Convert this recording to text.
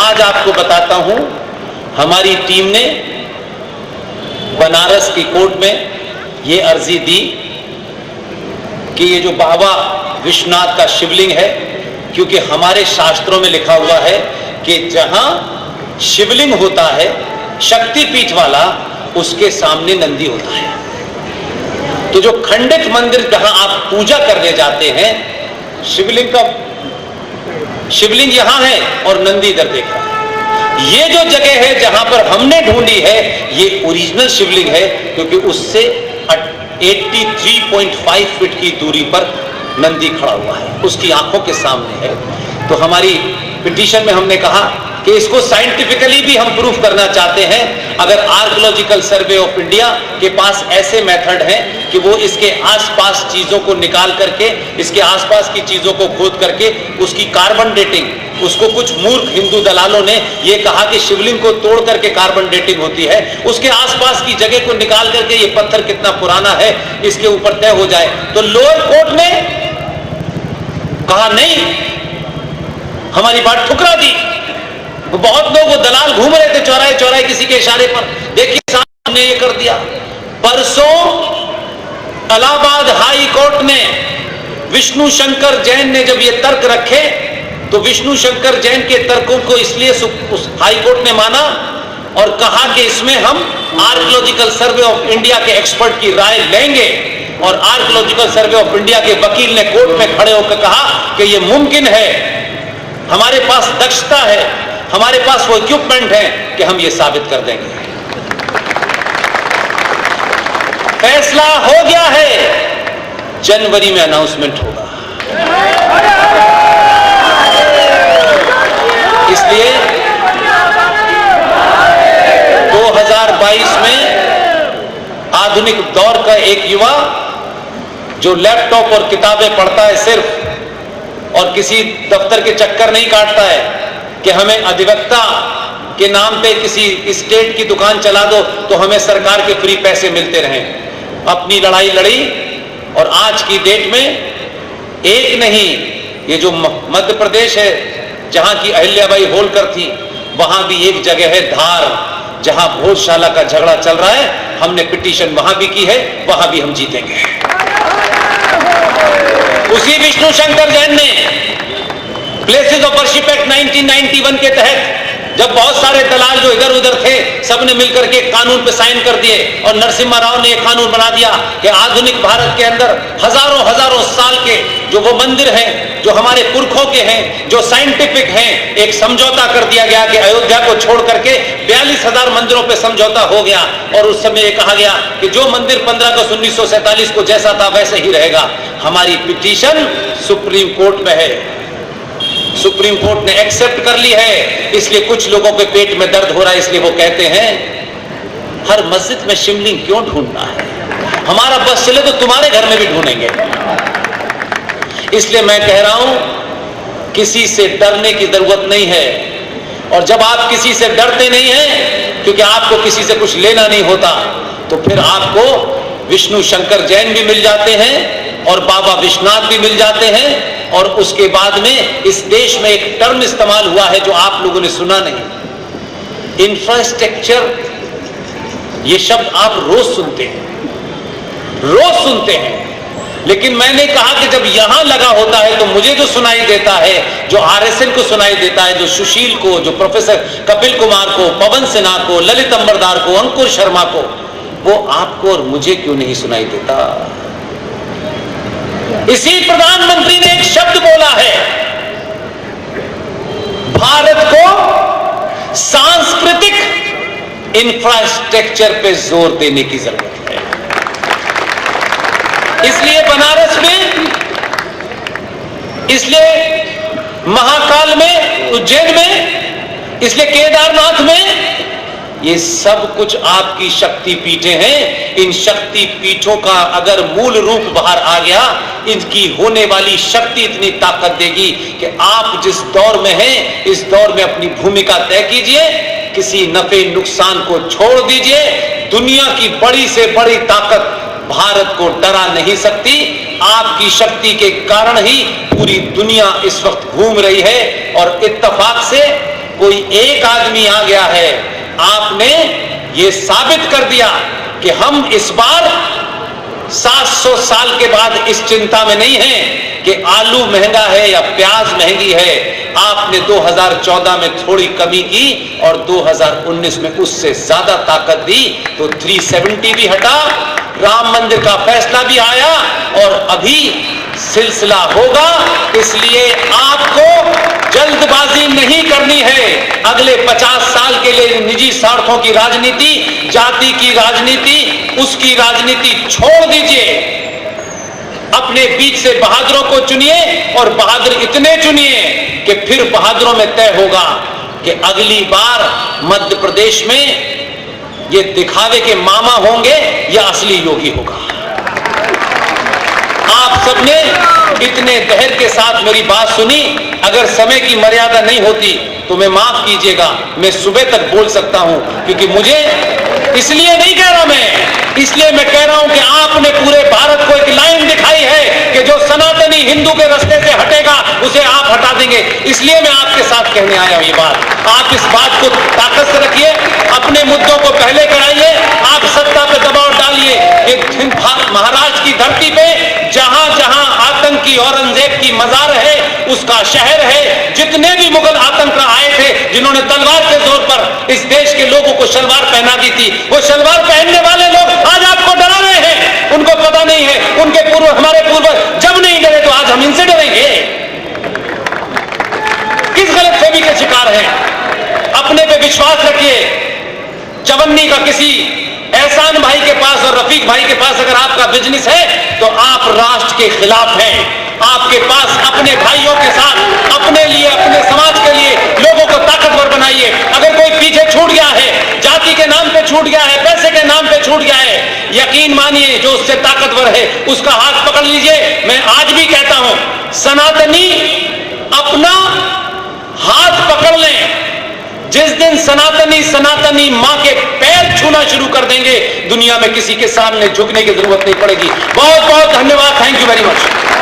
आज आपको बताता हूं, हमारी टीम ने बनारस की कोर्ट में ये अर्जी दी कि ये जो बाबा विश्वनाथ का शिवलिंग है, क्योंकि हमारे शास्त्रों में लिखा हुआ है कि जहां शिवलिंग होता है शक्तिपीठ वाला, उसके सामने नंदी होता है। तो जो खंडित मंदिर जहां आप पूजा करने जाते हैं, शिवलिंग यहां है और नंदी इधर देख रहा है। ये जो जगह है जहां पर हमने ढूंढी है, ये ओरिजिनल शिवलिंग है, क्योंकि उससे 83.5 फीट की दूरी पर नंदी खड़ा हुआ है, उसकी आंखों के सामने है। तो हमारी पिटीशन में हमने कहा कि इसको साइंटिफिकली भी हम प्रूफ करना चाहते हैं। अगर आर्कियोलॉजिकल सर्वे ऑफ इंडिया के पास ऐसे मेथड हैं कि वो इसके आसपास चीजों को निकाल करके, इसके आसपास की चीजों को खोद करके उसकी कार्बन डेटिंग, उसको कुछ मूर्ख हिंदू दलालों ने ये कहा कि शिवलिंग को तोड़ करके कार्बन डेटिंग होती है, उसके आसपास की जगह को निकाल करके ये पत्थर कितना पुराना है इसके ऊपर तय हो जाए। तो लोअर कोर्ट ने कहा नहीं, हमारी बात ठुकरा दी। बहुत लोग वो दलाल घूम रहे थे चौराहे चौराहे किसी के इशारे पर, देखिए साहब ने ये कर दिया। परसों इलाहाबाद हाई कोर्ट ने विष्णु शंकर जैन ने जब ये तर्क रखे, तो विष्णु शंकर जैन के तर्कों को इसलिए उस हाई कोर्ट ने माना और कहा कि इसमें हम आर्कियोलॉजिकल सर्वे ऑफ इंडिया के एक्सपर्ट की राय लेंगे। और आर्कियोलॉजिकल सर्वे ऑफ इंडिया के वकील ने कोर्ट में खड़े होकर कहा कि यह मुमकिन है, हमारे पास दक्षता है, हमारे पास वो इक्विपमेंट है कि हम ये साबित कर देंगे। फैसला हो गया है, जनवरी में अनाउंसमेंट होगा। इसलिए 2022 में आधुनिक दौर का एक युवा जो लैपटॉप और किताबें पढ़ता है सिर्फ, और किसी दफ्तर के चक्कर नहीं काटता है कि हमें अधिवक्ता के नाम पे किसी स्टेट की दुकान चला दो तो हमें सरकार के फ्री पैसे मिलते रहें। अपनी लड़ाई लड़ी और आज की डेट में एक नहीं, ये जो मध्य प्रदेश है जहां की अहिल्याबाई होलकर थी, वहां भी एक जगह है धार, जहां भोजशाला का झगड़ा चल रहा है। हमने पिटीशन वहां भी की है, वहां भी हम जीतेंगे। उसी विष्णु शंकर जैन ने प्लेसेस ऑफ वर्शिप एक्ट 1991 के तहत जब बहुत सारे दलाल जो इधर उधर थे, सबने मिलकर के कानून पे साइन कर दिए और नरसिम्हा राव ने एक कानून बना दिया कि आधुनिक भारत के अंदर हजारों हजारों साल के जो वो मंदिर हैं, जो हमारे पुरखों के हैं, जो साइंटिफिक हैं, एक समझौता कर दिया गया कि अयोध्या को छोड़ करके 42,000 मंदिरों पे समझौता हो गया। और उस समय ये कहा गया कि जो मंदिर 15 अगस्त 1947 को जैसा था वैसे ही रहेगा। हमारी पिटीशन सुप्रीम कोर्ट में है, सुप्रीम कोर्ट ने एक्सेप्ट कर ली है। इसलिए कुछ लोगों के पेट में दर्द हो रहा है, इसलिए वो कहते हैं हर मस्जिद में शिवलिंग क्यों ढूंढना है, हमारा बस चले तो तुम्हारे घर में भी ढूंढेंगे। इसलिए मैं कह रहा हूं, किसी से डरने की जरूरत नहीं है। और जब आप किसी से डरते नहीं हैं, क्योंकि आपको किसी से कुछ लेना नहीं होता, तो फिर आपको विष्णु शंकर जैन भी मिल जाते हैं और बाबा विश्वनाथ भी मिल जाते हैं। और उसके बाद में इस देश में एक टर्म इस्तेमाल हुआ है जो आप लोगों ने सुना नहीं, इंफ्रास्ट्रक्चर। ये शब्द आप रोज सुनते हैं, लेकिन मैंने कहा कि जब यहां लगा होता है तो मुझे जो सुनाई देता है, जो आरएसएन को सुनाई देता है, जो सुशील को, जो प्रोफेसर कपिल कुमार को, पवन सिन्हा को, ललित अंबरदार को, अंकुर शर्मा को, वो आपको और मुझे क्यों नहीं सुनाई देता? इसी प्रधानमंत्री ने एक शब्द बोला है, भारत को सांस्कृतिक इंफ्रास्ट्रक्चर पे जोर देने की जरूरत है। इसलिए बनारस में, इसलिए महाकाल में, उज्जैन में, इसलिए केदारनाथ में, ये सब कुछ आपकी शक्ति पीठें हैं। इन शक्ति पीठों का अगर मूल रूप बाहर आ गया, इनकी होने वाली शक्ति इतनी ताकत देगी कि आप जिस दौर में हैं, इस दौर में अपनी भूमिका तय कीजिए, किसी नफे नुकसान को छोड़ दीजिए। दुनिया की बड़ी से बड़ी ताकत भारत को डरा नहीं सकती। आपकी शक्ति के कारण ही पूरी दुनिया इस वक्त घूम रही है और इत्तेफाक से कोई एक आदमी आ गया है, आपने ये साबित कर दिया कि हम इस बार 700 साल के बाद इस चिंता में नहीं है कि आलू महंगा है या प्याज महंगी है। आपने 2014 में थोड़ी कमी की और 2019 में उससे ज्यादा ताकत दी, तो 370 भी हटा, राम मंदिर का फैसला भी आया और अभी सिलसिला होगा। इसलिए आपको जल्दबाजी नहीं करनी है। अगले 50 साल के लिए निजी स्वार्थों की राजनीति, जाति की राजनीति, उसकी राजनीति छोड़ दीजिए। अपने बीच से बहादुरों को चुनिए और बहादुर इतने चुनिए कि फिर बहादुरों में तय होगा कि अगली बार मध्य प्रदेश में ये दिखावे के मामा होंगे या असली योगी होगा। आप सबने इतने धैर्य के साथ मेरी बात सुनी। अगर समय की मर्यादा नहीं होती तो मैं माफ कीजिएगा, मैं सुबह तक बोल सकता हूं, क्योंकि मुझे इसलिए नहीं कह रहा मैं, इसलिए मैं कह रहा हूं कि आपने पूरे भारत को एक लाइन दिखाई है कि जो सनातनी हिंदू के रास्ते से हटेगा उसे आप हटा देंगे। इसलिए मैं आपके साथ कहने आया हूं ये बात। आप इस बात को ताकत से रखिए, अपने मुद्दों को पहले कराइए, आप सत्ता पे दबाव डालिए। महाराज की धरती पे जहां जहां आतंकी औरंगजेब की मजार है, उसका शहर है। जितने भी मुगल आतंक आए थे, जिन्होंने तलवार के जोर पर इस देश के लोगों को शलवार पहना दी थी, वो शलवार पहनने वाले लोग आज आपको डरा रहे हैं। उनको पता नहीं है, उनके पूर्व, हमारे पूर्वज जब नहीं डरे तो आज हम इनसे डरेंगे। किस गलतफहमी के शिकार हैं? अपने पे विश्वास रखिए। चवन्नी का किसी एहसान भाई के पास और रफीक भाई के पास अगर आपका बिजनेस है तो आप राष्ट्र के खिलाफ हैं। आपके पास अपने भाइयों के साथ, अपने लिए, अपने समाज के लिए लोगों को ताकतवर बनाइए। अगर कोई पीछे छूट गया है, जाति के नाम पे छूट गया है, पैसे के नाम पे छूट गया है, यकीन मानिए जो उससे ताकतवर है उसका हाथ पकड़ लीजिए। मैं आज भी कहता हूं, सनातनी अपना हाथ पकड़ लें। जिस दिन सनातनी मां के पैर छूना शुरू कर देंगे, दुनिया में किसी के सामने झुकने की जरूरत नहीं पड़ेगी। बहुत बहुत धन्यवाद। Thank you very much.